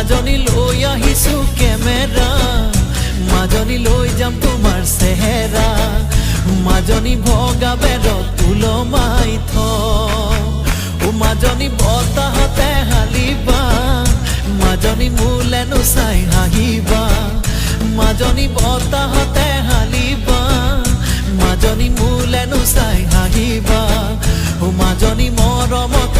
মাজনী লৈ আহিছো কেমেৰা মাজনী লৈ যাম তোমাৰ চেহেৰা মাজনী ভগা বেৰত ওলমাই থ মাজনী বতাহতে হালিবা মাজনী মোলেনো চাই হাঁহিবা মাজনী বতাহতে হালিবা মাজনী মোলেনো চাই হাঁহিবা মাজনী মৰমত